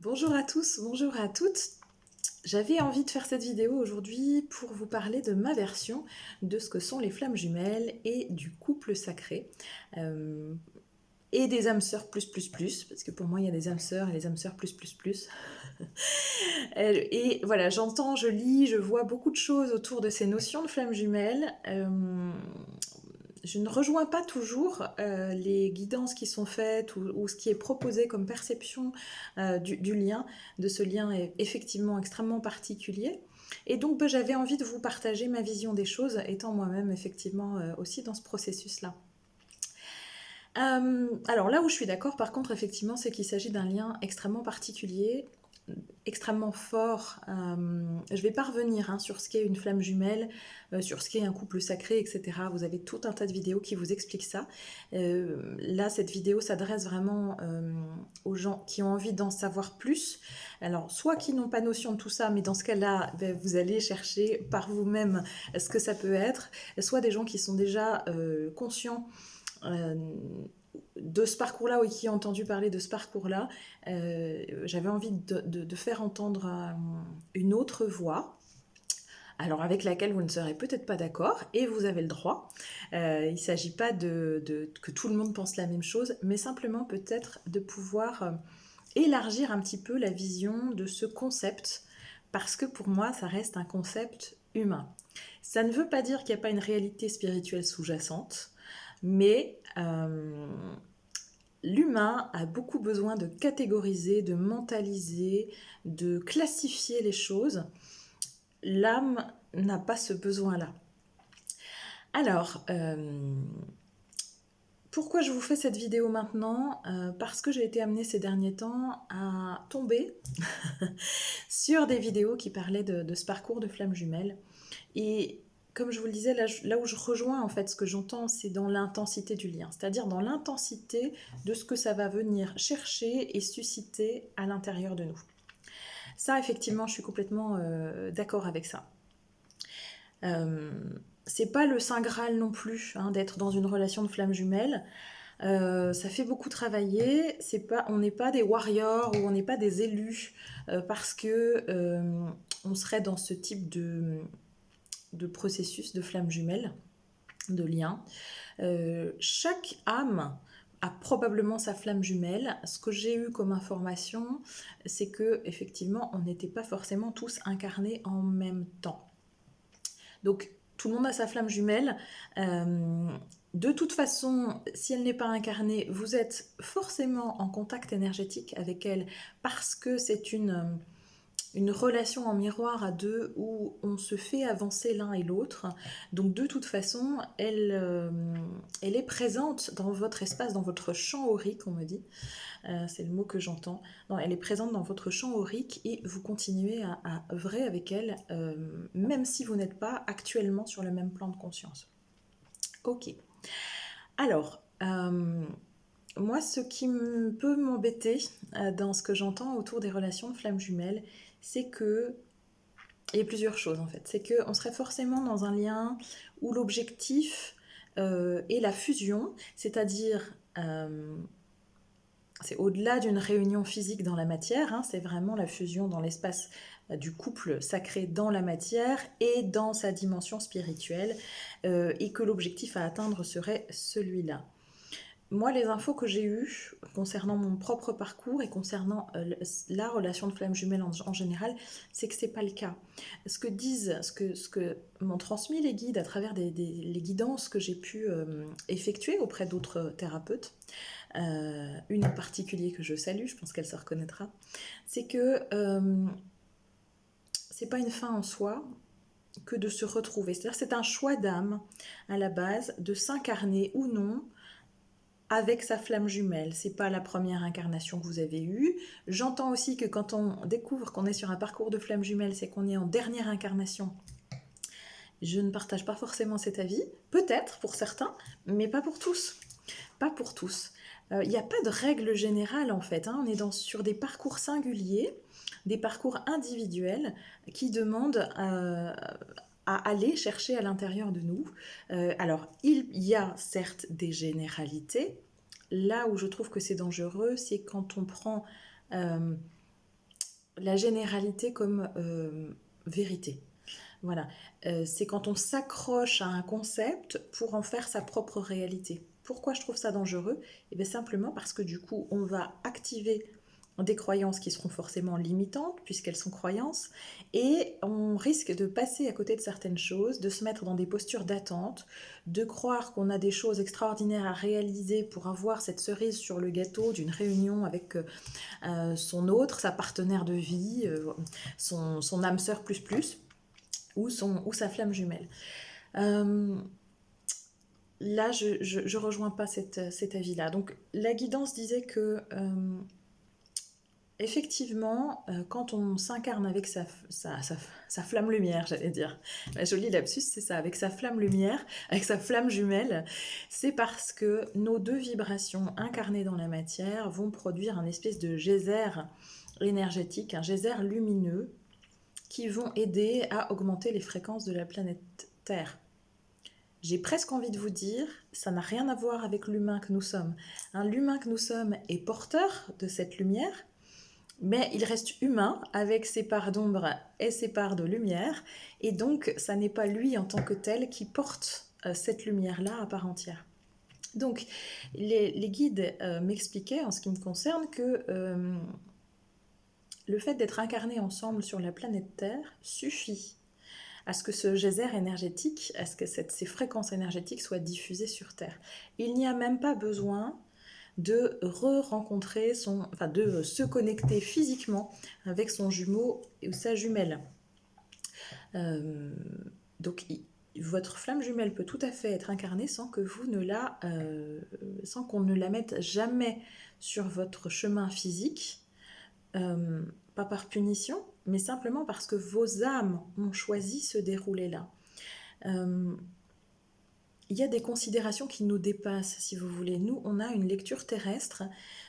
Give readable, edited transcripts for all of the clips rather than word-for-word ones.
Bonjour à tous, bonjour à toutes. J'avais envie de faire cette vidéo aujourd'hui pour vous parler de ma version de ce que sont les flammes jumelles et du couple sacré. Euh, et des âmes sœurs plus, parce que pour moi il y a des âmes sœurs et les âmes sœurs plus. Et voilà, j'entends, je lis, je vois beaucoup de choses autour de ces notions de flammes jumelles. Je ne rejoins pas toujours les guidances qui sont faites ou ce qui est proposé comme perception du lien, de ce lien est effectivement extrêmement particulier. Et donc j'avais envie de vous partager ma vision des choses, étant moi-même effectivement aussi dans ce processus-là. Alors là où je suis d'accord par contre effectivement c'est qu'il s'agit d'un lien extrêmement particulier, extrêmement fort. Je vais pas revenir sur ce qu'est une flamme jumelle, sur ce qu'est un couple sacré, etc. Vous avez tout un tas de vidéos qui vous expliquent ça. Là, cette vidéo s'adresse vraiment aux gens qui ont envie d'en savoir plus. Alors, soit qui n'ont pas notion de tout ça, mais dans ce cas-là, vous allez chercher par vous-même ce que ça peut être, soit des gens qui sont déjà conscients euh, de ce parcours-là ou qui ont entendu parler de ce parcours-là, j'avais envie de faire entendre une autre voix, alors avec laquelle vous ne serez peut-être pas d'accord, et vous avez le droit. Il ne s'agit pas que tout le monde pense la même chose, mais simplement peut-être de pouvoir élargir un petit peu la vision de ce concept, parce que pour moi, ça reste un concept humain. Ça ne veut pas dire qu'il n'y a pas une réalité spirituelle sous-jacente, mais l'humain a beaucoup besoin de catégoriser, de mentaliser, de classifier les choses. L'âme n'a pas ce besoin-là. Alors, pourquoi je vous fais cette vidéo maintenant Parce que j'ai été amenée ces derniers temps à tomber sur des vidéos qui parlaient de ce parcours de flammes jumelles. Et comme je vous le disais, là où je rejoins en fait ce que j'entends, c'est dans l'intensité du lien, c'est-à-dire dans l'intensité de ce que ça va venir chercher et susciter à l'intérieur de nous. Ça, effectivement, je suis complètement d'accord avec ça. C'est pas le saint graal non plus d'être dans une relation de flamme jumelle. Ça fait beaucoup travailler. On n'est pas des warriors ou on n'est pas des élus parce que on serait dans ce type de processus de flamme jumelle, de lien. Chaque âme a probablement sa flamme jumelle. Ce que j'ai eu comme information, c'est que effectivement, on n'était pas forcément tous incarnés en même temps. Donc, tout le monde a sa flamme jumelle. De toute façon, si elle n'est pas incarnée, vous êtes forcément en contact énergétique avec elle parce que c'est une relation en miroir à deux où on se fait avancer l'un et l'autre. Donc de toute façon, elle est présente dans votre espace, dans votre champ aurique, on me dit. C'est le mot que j'entends. Non, elle est présente dans votre champ aurique et vous continuez à œuvrer avec elle, même si vous n'êtes pas actuellement sur le même plan de conscience. Ok. Alors, moi, ce qui peut m'embêter dans ce que j'entends autour des relations de flammes jumelles, c'est que il y a plusieurs choses en fait. C'est qu'on serait forcément dans un lien où l'objectif est la fusion, c'est-à-dire c'est au-delà d'une réunion physique dans la matière, c'est vraiment la fusion dans l'espace du couple sacré dans la matière et dans sa dimension spirituelle, et que l'objectif à atteindre serait celui-là. Moi, les infos que j'ai eues concernant mon propre parcours et concernant la relation de flamme jumelle en général, c'est que c'est pas le cas. Ce que m'ont transmis les guides à travers les guidances que j'ai pu effectuer auprès d'autres thérapeutes, une en particulier que je salue, je pense qu'elle se reconnaîtra, c'est que c'est pas une fin en soi que de se retrouver. C'est-à-dire c'est un choix d'âme à la base de s'incarner ou non avec sa flamme jumelle. C'est pas la première incarnation que vous avez eue. J'entends aussi que quand on découvre qu'on est sur un parcours de flamme jumelle, c'est qu'on est en dernière incarnation. Je ne partage pas forcément cet avis, peut-être pour certains, mais pas pour tous. Pas pour tous. Il n'y a pas de règle générale en fait. On est sur des parcours singuliers, des parcours individuels qui demandent à aller chercher à l'intérieur de nous. Alors, il y a certes des généralités. Là où je trouve que c'est dangereux, c'est quand on prend la généralité comme vérité. Voilà. C'est quand on s'accroche à un concept pour en faire sa propre réalité. Pourquoi je trouve ça dangereux? Eh bien simplement parce que du coup, on va activer des croyances qui seront forcément limitantes, puisqu'elles sont croyances, et on risque de passer à côté de certaines choses, de se mettre dans des postures d'attente, de croire qu'on a des choses extraordinaires à réaliser pour avoir cette cerise sur le gâteau d'une réunion avec son autre, sa partenaire de vie, son âme sœur plus plus, ou sa flamme jumelle. Euh, Là, je rejoins pas cet avis-là. Donc, la guidance disait que effectivement, quand on s'incarne avec sa flamme lumière, j'allais dire, la jolie lapsus, c'est ça, avec sa flamme lumière, avec sa flamme jumelle, c'est parce que nos deux vibrations incarnées dans la matière vont produire un espèce de geyser énergétique, un geyser lumineux, qui vont aider à augmenter les fréquences de la planète Terre. J'ai presque envie de vous dire, ça n'a rien à voir avec l'humain que nous sommes. L'humain que nous sommes est porteur de cette lumière, mais il reste humain avec ses parts d'ombre et ses parts de lumière, et donc ça n'est pas lui en tant que tel qui porte cette lumière-là à part entière. Donc les guides m'expliquaient en ce qui me concerne que le fait d'être incarnés ensemble sur la planète Terre suffit à ce que ce geyser énergétique, à ce que ces fréquences énergétiques soient diffusées sur Terre. Il n'y a même pas besoin de re-rencontrer enfin de se connecter physiquement avec son jumeau ou sa jumelle. Donc votre flamme jumelle peut tout à fait être incarnée sans que vous ne sans qu'on ne la mette jamais sur votre chemin physique, pas par punition, mais simplement parce que vos âmes ont choisi ce déroulé-là. Il y a des considérations qui nous dépassent, si vous voulez. Nous, on a une lecture terrestre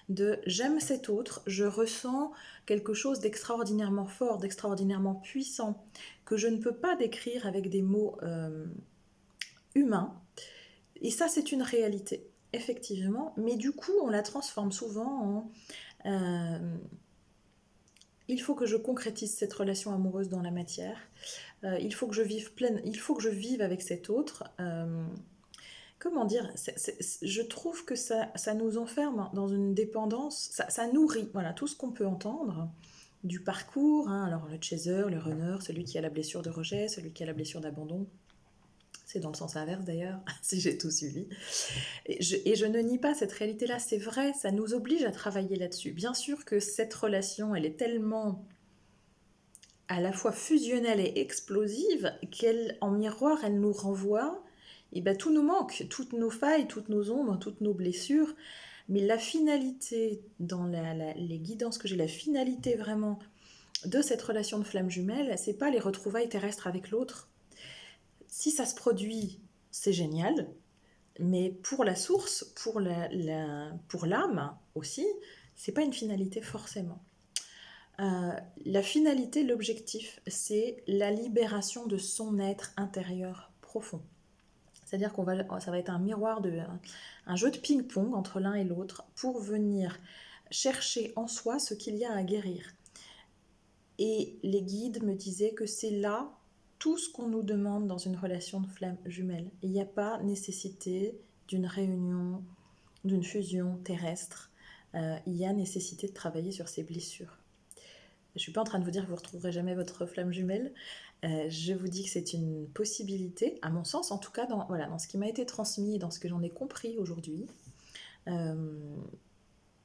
de j'aime cet autre, je ressens quelque chose d'extraordinairement fort, d'extraordinairement puissant, que je ne peux pas décrire avec des mots humains. Et ça, c'est une réalité, effectivement. Mais du coup, on la transforme souvent en il faut que je concrétise cette relation amoureuse dans la matière. Il faut que je vive pleine, il faut que je vive avec cet autre. Comment dire, je trouve que ça nous enferme dans une dépendance, ça nourrit voilà, tout ce qu'on peut entendre du parcours, hein, alors le chaser, le runner, celui qui a la blessure de rejet, celui qui a la blessure d'abandon, c'est dans le sens inverse d'ailleurs, si j'ai tout suivi. Et je ne nie pas cette réalité-là, c'est vrai, ça nous oblige à travailler là-dessus. Bien sûr que cette relation, elle est tellement à la fois fusionnelle et explosive qu'elle, en miroir, elle nous renvoie et ben, tout nous manque, toutes nos failles, toutes nos ombres, toutes nos blessures. Mais la finalité, dans les guidances que j'ai, la finalité vraiment de cette relation de flamme jumelle, c'est pas les retrouvailles terrestres avec l'autre. Si ça se produit, c'est génial, mais pour la source, pour l'âme aussi, c'est pas une finalité forcément. La finalité, l'objectif, c'est la libération de son être intérieur profond. C'est-à-dire ça va être un miroir, un jeu de ping-pong entre l'un et l'autre pour venir chercher en soi ce qu'il y a à guérir. Et les guides me disaient que c'est là tout ce qu'on nous demande dans une relation de flamme jumelle. Il n'y a pas nécessité d'une réunion, d'une fusion terrestre. Il y a nécessité de travailler sur ces blessures. Je ne suis pas en train de vous dire que vous ne retrouverez jamais votre flamme jumelle. Je vous dis que c'est une possibilité, à mon sens, en tout cas, dans ce qui m'a été transmis, dans ce que j'en ai compris aujourd'hui.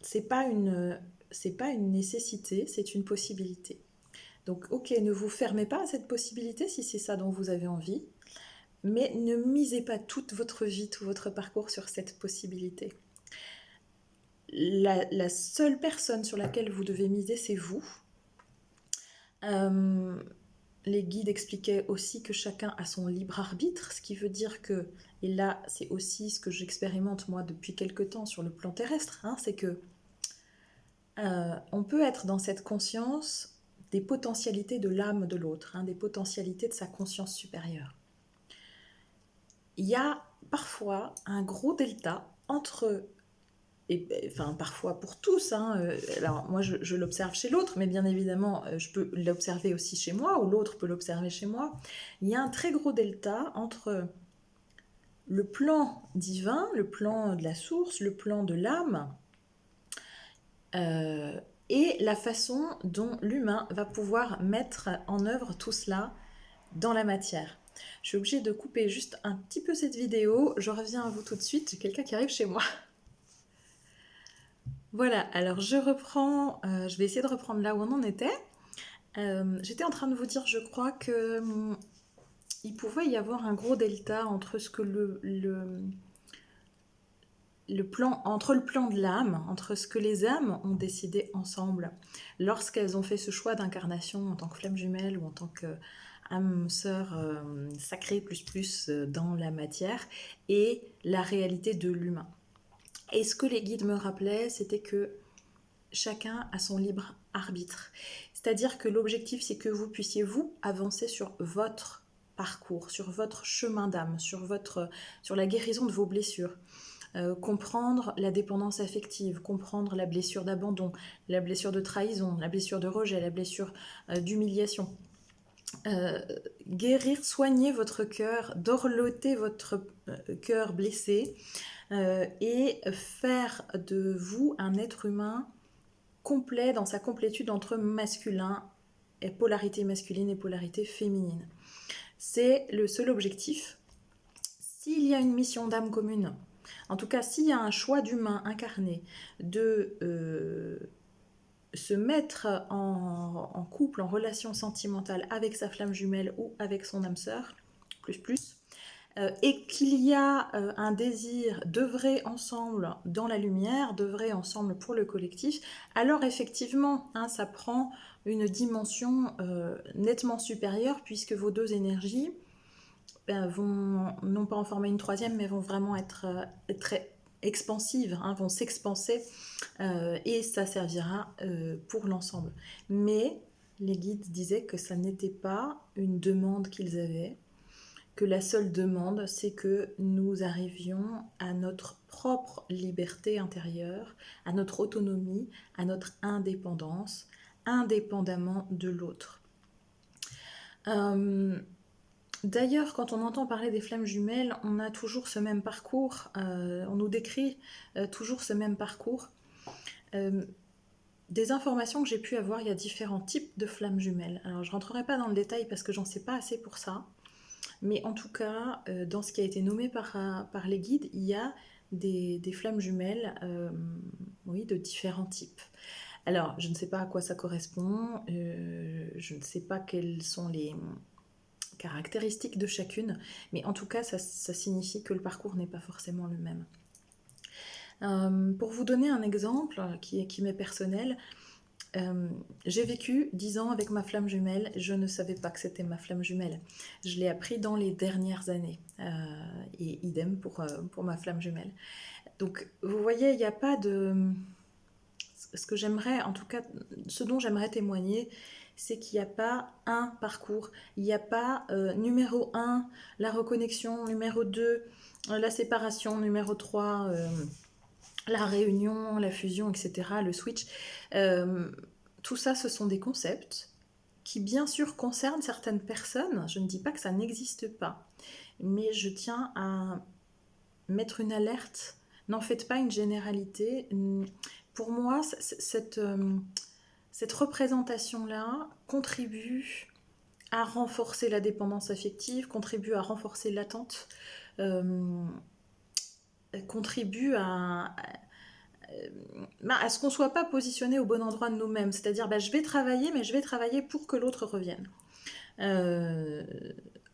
C'est pas une nécessité, c'est une possibilité. Donc, ok, ne vous fermez pas à cette possibilité si c'est ça dont vous avez envie, mais ne misez pas toute votre vie, tout votre parcours sur cette possibilité. La seule personne sur laquelle vous devez miser, c'est vous. Les guides expliquaient aussi que chacun a son libre arbitre, ce qui veut dire que, et là c'est aussi ce que j'expérimente moi depuis quelque temps sur le plan terrestre, hein, c'est que on peut être dans cette conscience des potentialités de l'âme de l'autre, hein, des potentialités de sa conscience supérieure. Il y a parfois un gros delta entre et enfin parfois pour tous, hein. Alors moi je l'observe chez l'autre, mais bien évidemment je peux l'observer aussi chez moi, ou l'autre peut l'observer chez moi. Il y a un très gros delta entre le plan divin, le plan de la source, le plan de l'âme, et la façon dont l'humain va pouvoir mettre en œuvre tout cela dans la matière. Je suis obligée de couper juste un petit peu cette vidéo, je reviens à vous tout de suite, j'ai quelqu'un qui arrive chez moi. Voilà, alors je reprends, je vais essayer de reprendre là où on en était. J'étais en train de vous dire, je crois que il pouvait y avoir un gros delta entre ce que entre le plan de l'âme, entre ce que les âmes ont décidé ensemble lorsqu'elles ont fait ce choix d'incarnation en tant que flamme jumelle ou en tant que âme sœur sacrée plus dans la matière, et la réalité de l'humain. Et ce que les guides me rappelaient, c'était que chacun a son libre arbitre. C'est-à-dire que l'objectif, c'est que vous puissiez, vous, avancer sur votre parcours, sur votre chemin d'âme, sur la guérison de vos blessures. Comprendre la dépendance affective, comprendre la blessure d'abandon, la blessure de trahison, la blessure de rejet, la blessure d'humiliation. Guérir, soigner votre cœur, dorloter votre cœur blessé, et faire de vous un être humain complet dans sa complétude entre masculin et polarité masculine et polarité féminine. C'est le seul objectif. S'il y a une mission d'âme commune, en tout cas s'il y a un choix d'humain incarné de se mettre en couple, en relation sentimentale avec sa flamme jumelle ou avec son âme sœur, et qu'il y a un désir d'œuvrer ensemble dans la lumière, d'œuvrer ensemble pour le collectif, alors effectivement, hein, ça prend une dimension nettement supérieure, puisque vos deux énergies vont non pas en former une troisième, mais vont vraiment être très expansives, hein, vont s'expanser, et ça servira pour l'ensemble. Mais les guides disaient que ça n'était pas une demande qu'ils avaient, que la seule demande, c'est que nous arrivions à notre propre liberté intérieure, à notre autonomie, à notre indépendance, indépendamment de l'autre. D'ailleurs, quand on entend parler des flammes jumelles, on a toujours ce même parcours, on nous décrit toujours ce même parcours. Des informations que j'ai pu avoir, il y a différents types de flammes jumelles. Alors je ne rentrerai pas dans le détail parce que j'en sais pas assez pour ça. Mais en tout cas, dans ce qui a été nommé par les guides, il y a des flammes jumelles, oui, de différents types. Alors, je ne sais pas à quoi ça correspond, je ne sais pas quelles sont les caractéristiques de chacune, mais en tout cas, ça signifie que le parcours n'est pas forcément le même. Pour vous donner un exemple qui m'est personnel, j'ai vécu 10 ans avec ma flamme jumelle, je ne savais pas que c'était ma flamme jumelle. Je l'ai appris dans les dernières années, et idem pour ma flamme jumelle. Donc vous voyez, il n'y a pas de... Ce que j'aimerais, en tout cas, ce dont j'aimerais témoigner, c'est qu'il n'y a pas un parcours. Il n'y a pas numéro 1, la reconnexion, numéro 2, la séparation, numéro 3... la réunion, la fusion, etc., le switch, tout ça, ce sont des concepts qui, bien sûr, concernent certaines personnes. Je ne dis pas que ça n'existe pas, mais je tiens à mettre une alerte. N'en faites pas une généralité. Pour moi, cette représentation-là contribue à renforcer la dépendance affective, contribue à renforcer l'attente, contribue à ce qu'on ne soit pas positionné au bon endroit de nous-mêmes. C'est-à-dire, je vais travailler, mais je vais travailler pour que l'autre revienne.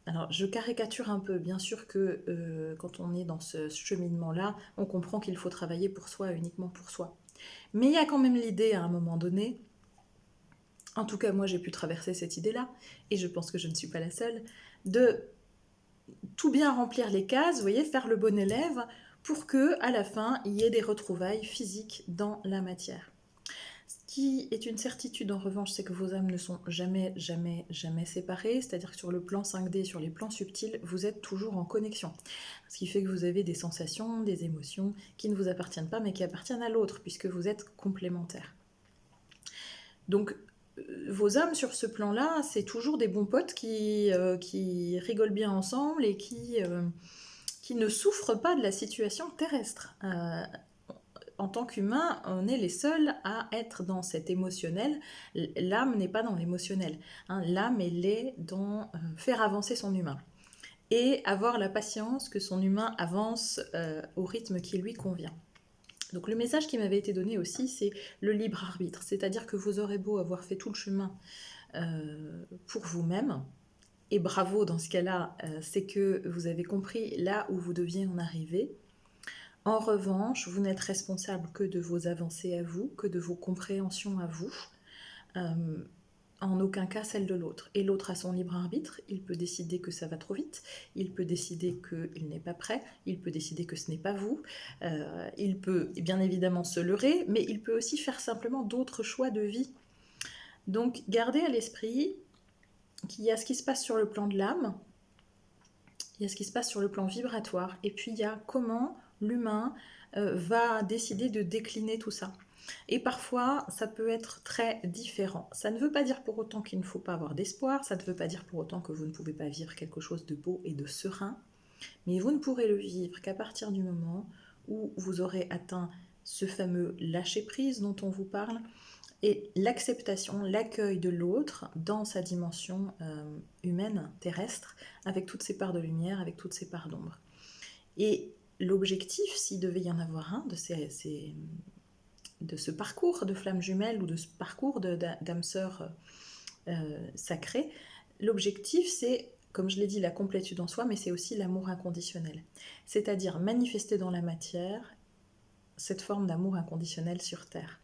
Alors, je caricature un peu. Bien sûr que quand on est dans ce cheminement-là, on comprend qu'il faut travailler pour soi, uniquement pour soi. Mais il y a quand même l'idée, à un moment donné, en tout cas, moi, j'ai pu traverser cette idée-là, et je pense que je ne suis pas la seule, de tout bien remplir les cases, vous voyez, faire le bon élève, pour que, à la fin, il y ait des retrouvailles physiques dans la matière. Ce qui est une certitude en revanche, c'est que vos âmes ne sont jamais, jamais, jamais séparées, c'est-à-dire que sur le plan 5D, sur les plans subtils, vous êtes toujours en connexion. Ce qui fait que vous avez des sensations, des émotions qui ne vous appartiennent pas, mais qui appartiennent à l'autre, puisque vous êtes complémentaires. Donc, vos âmes sur ce plan-là, c'est toujours des bons potes qui rigolent bien ensemble et qui ne souffrent pas de la situation terrestre. En tant qu'humain, on est les seuls à être dans cet émotionnel. L'âme n'est pas dans l'émotionnel. Hein. L'âme, elle est dans faire avancer son humain. Et avoir la patience que son humain avance au rythme qui lui convient. Donc le message qui m'avait été donné aussi, c'est le libre arbitre. C'est-à-dire que vous aurez beau avoir fait tout le chemin pour vous-même, et bravo dans ce cas-là, c'est que vous avez compris là où vous deviez en arriver. En revanche, vous n'êtes responsable que de vos avancées à vous, que de vos compréhensions à vous, en aucun cas celle de l'autre. Et l'autre a son libre arbitre, il peut décider que ça va trop vite, il peut décider qu'il n'est pas prêt, il peut décider que ce n'est pas vous, il peut bien évidemment se leurrer, mais il peut aussi faire simplement d'autres choix de vie. Donc gardez à l'esprit qu'il y a ce qui se passe sur le plan de l'âme, il y a ce qui se passe sur le plan vibratoire, et puis il y a comment l'humain va décider de décliner tout ça. Et parfois, ça peut être très différent. Ça ne veut pas dire pour autant qu'il ne faut pas avoir d'espoir, ça ne veut pas dire pour autant que vous ne pouvez pas vivre quelque chose de beau et de serein, mais vous ne pourrez le vivre qu'à partir du moment où vous aurez atteint ce fameux lâcher-prise dont on vous parle, et l'acceptation, l'accueil de l'autre dans sa dimension humaine, terrestre, avec toutes ses parts de lumière, avec toutes ses parts d'ombre. Et l'objectif, s'il devait y en avoir un de ce parcours de flamme jumelle ou de ce parcours d'âme sœur sacrée, l'objectif c'est, comme je l'ai dit, la complétude en soi, mais c'est aussi l'amour inconditionnel. C'est-à-dire manifester dans la matière cette forme d'amour inconditionnel sur Terre.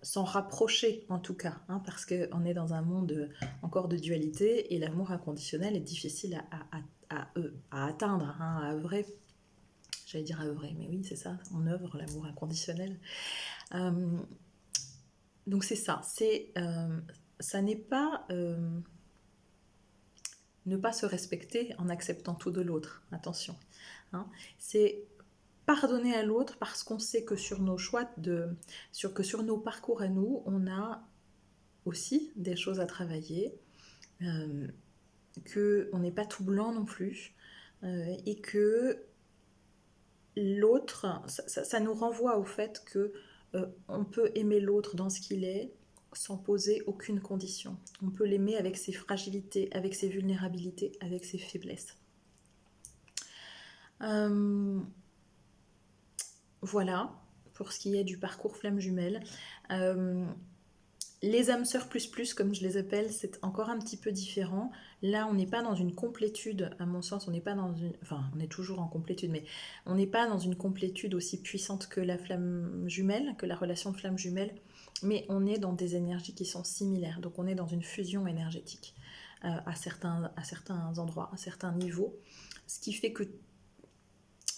S'en rapprocher en tout cas, hein, parce qu'on est dans un monde encore de dualité et l'amour inconditionnel est difficile à atteindre, hein, à œuvrer. J'allais dire à œuvrer, mais oui, c'est ça, on œuvre l'amour inconditionnel. Donc c'est ça, ça n'est pas ne pas se respecter en acceptant tout de l'autre, attention. Hein, c'est pardonner à l'autre parce qu'on sait que sur nos choix, sur nos parcours à nous, on a aussi des choses à travailler, qu'on n'est pas tout blanc non plus, et que l'autre, ça nous renvoie au fait que on peut aimer l'autre dans ce qu'il est sans poser aucune condition. On peut l'aimer avec ses fragilités, avec ses vulnérabilités, avec ses faiblesses. Voilà, pour ce qui est du parcours flamme jumelle. Les âmes sœurs plus, comme je les appelle, c'est encore un petit peu différent. Là, on n'est pas dans une complétude, à mon sens, on n'est pas dans une... Enfin, on est toujours en complétude, mais on n'est pas dans une complétude aussi puissante que la flamme jumelle, que la relation de flamme jumelle, mais on est dans des énergies qui sont similaires. Donc, on est dans une fusion énergétique à certains endroits, à certains niveaux, ce qui fait que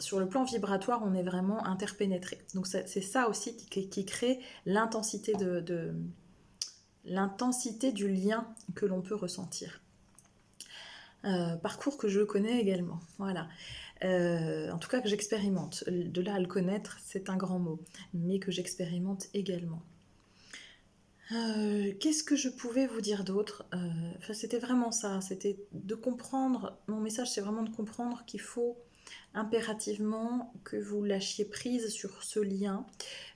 sur le plan vibratoire, on est vraiment interpénétré. Donc, c'est ça aussi qui crée l'intensité l'intensité du lien que l'on peut ressentir. Parcours que je connais également, voilà. En tout cas que j'expérimente. De là à le connaître, c'est un grand mot, mais que j'expérimente également. Qu'est-ce que je pouvais vous dire d'autre ? C'était vraiment ça, c'était de comprendre, mon message c'est vraiment de comprendre qu'il faut impérativement que vous lâchiez prise sur ce lien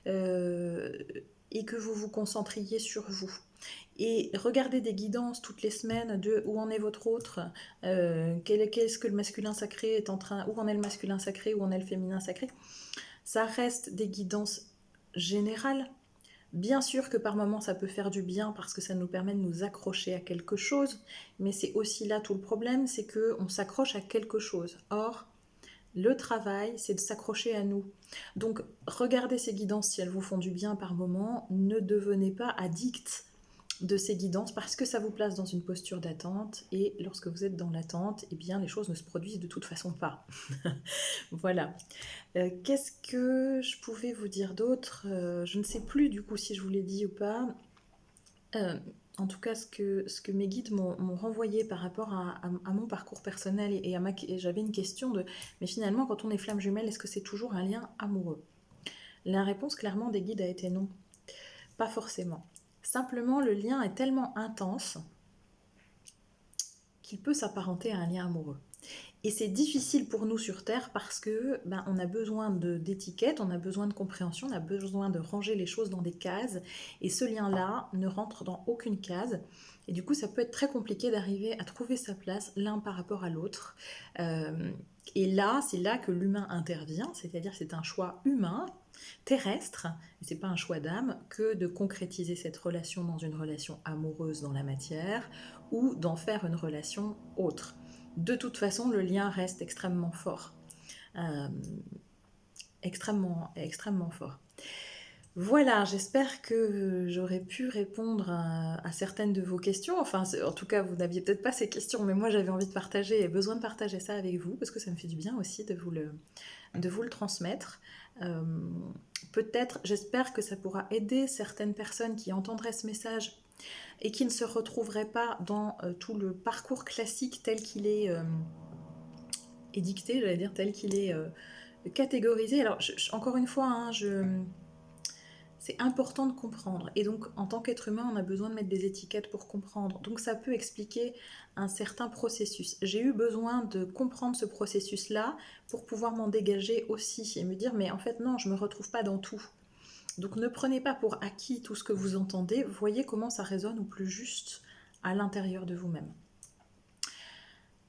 et que vous vous concentriez sur vous. Et regardez des guidances toutes les semaines de où en est votre autre, qu'est-ce que le masculin sacré est en train, où en est le masculin sacré, où en est le féminin sacré. Ça reste des guidances générales. Bien sûr que par moments ça peut faire du bien parce que ça nous permet de nous accrocher à quelque chose, mais c'est aussi là tout le problème, c'est qu'on s'accroche à quelque chose. Or, le travail, c'est de s'accrocher à nous. Donc, regardez ces guidances si elles vous font du bien par moment, ne devenez pas addict de ces guidances parce que ça vous place dans une posture d'attente et lorsque vous êtes dans l'attente, eh bien les choses ne se produisent de toute façon pas. Voilà. Qu'est-ce que je pouvais vous dire d'autre? Je ne sais plus du coup si je vous l'ai dit ou pas. Euh, En tout cas, ce que mes guides m'ont renvoyé par rapport à mon parcours personnel et j'avais une question de, mais finalement, quand on est flamme jumelle, est-ce que c'est toujours un lien amoureux? La réponse clairement des guides a été non, pas forcément. Simplement, le lien est tellement intense qu'il peut s'apparenter à un lien amoureux. Et c'est difficile pour nous sur Terre parce que on a besoin d'étiquettes, on a besoin de compréhension, on a besoin de ranger les choses dans des cases. Et ce lien-là ne rentre dans aucune case. Et du coup, ça peut être très compliqué d'arriver à trouver sa place l'un par rapport à l'autre. Euh, et là, c'est là que l'humain intervient, c'est-à-dire que c'est un choix humain, terrestre, et c'est pas un choix d'âme, que de concrétiser cette relation dans une relation amoureuse dans la matière ou d'en faire une relation autre. De toute façon, le lien reste extrêmement fort. Euh, extrêmement fort. Voilà, j'espère que j'aurais pu répondre à certaines de vos questions. Enfin, en tout cas, vous n'aviez peut-être pas ces questions, mais moi j'avais envie de partager et besoin de partager ça avec vous parce que ça me fait du bien aussi de vous le transmettre. Euh, Peut-être, j'espère que ça pourra aider certaines personnes qui entendraient ce message et qui ne se retrouveraient pas dans tout le parcours classique tel qu'il est édicté, j'allais dire, tel qu'il est catégorisé. Alors, encore une fois, hein, c'est important de comprendre. Et donc, en tant qu'être humain, on a besoin de mettre des étiquettes pour comprendre. Donc, ça peut expliquer un certain processus. J'ai eu besoin de comprendre ce processus-là pour pouvoir m'en dégager aussi et me dire, mais en fait, non, je ne me retrouve pas dans tout. Donc, ne prenez pas pour acquis tout ce que vous entendez. Voyez comment ça résonne au plus juste à l'intérieur de vous-même.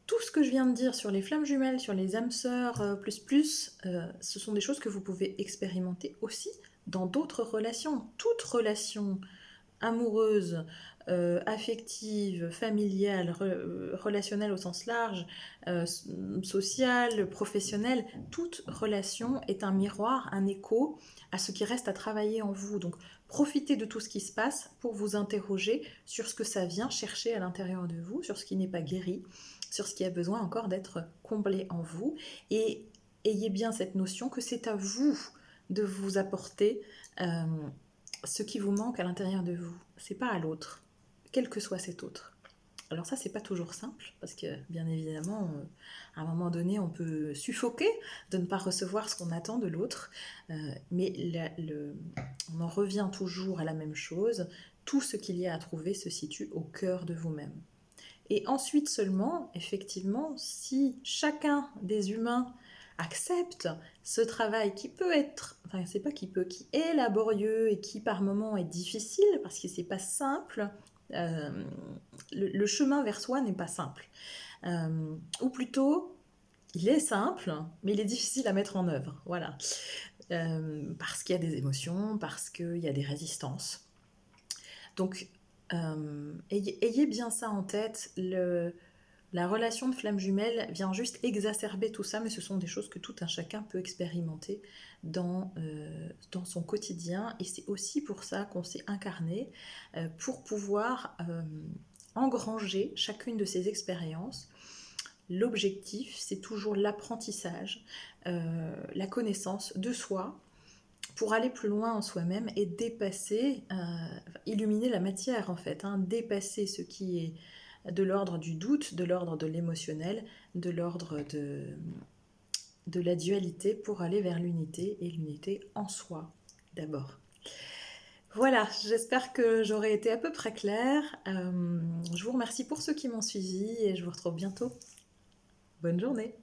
Tout ce que je viens de dire sur les flammes jumelles, sur les âmes sœurs, ce sont des choses que vous pouvez expérimenter aussi dans d'autres relations. Toute relation amoureuse, affective, familiale, relationnelle au sens large, sociale, professionnelle, toute relation est un miroir, un écho à ce qui reste à travailler en vous. Donc profitez de tout ce qui se passe pour vous interroger sur ce que ça vient chercher à l'intérieur de vous, sur ce qui n'est pas guéri, sur ce qui a besoin encore d'être comblé en vous. Et ayez bien cette notion que c'est à vous de vous apporter ce qui vous manque à l'intérieur de vous. C'est pas à l'autre, quel que soit cet autre. Alors ça, c'est pas toujours simple, parce que bien évidemment, à un moment donné, on peut suffoquer de ne pas recevoir ce qu'on attend de l'autre, mais on en revient toujours à la même chose. Tout ce qu'il y a à trouver se situe au cœur de vous-même. Et ensuite seulement, effectivement, si chacun des humains accepte ce travail qui peut être, enfin c'est pas qui peut, qui est laborieux et qui par moments est difficile parce que c'est pas simple, le chemin vers soi n'est pas simple. Ou plutôt, il est simple, mais il est difficile à mettre en œuvre. Voilà. Parce qu'il y a des émotions, parce qu'il y a des résistances. Donc, ayez bien ça en tête. La relation de flamme jumelle vient juste exacerber tout ça, mais ce sont des choses que tout un chacun peut expérimenter dans son quotidien. Et c'est aussi pour ça qu'on s'est incarné, pour pouvoir engranger chacune de ces expériences. L'objectif, c'est toujours l'apprentissage, la connaissance de soi, pour aller plus loin en soi-même et dépasser, illuminer la matière en fait, hein, dépasser ce qui est de l'ordre du doute, de l'ordre de l'émotionnel, de l'ordre de la dualité pour aller vers l'unité et l'unité en soi d'abord. Voilà, j'espère que j'aurai été à peu près claire. Je vous remercie pour ceux qui m'ont suivi et je vous retrouve bientôt. Bonne journée.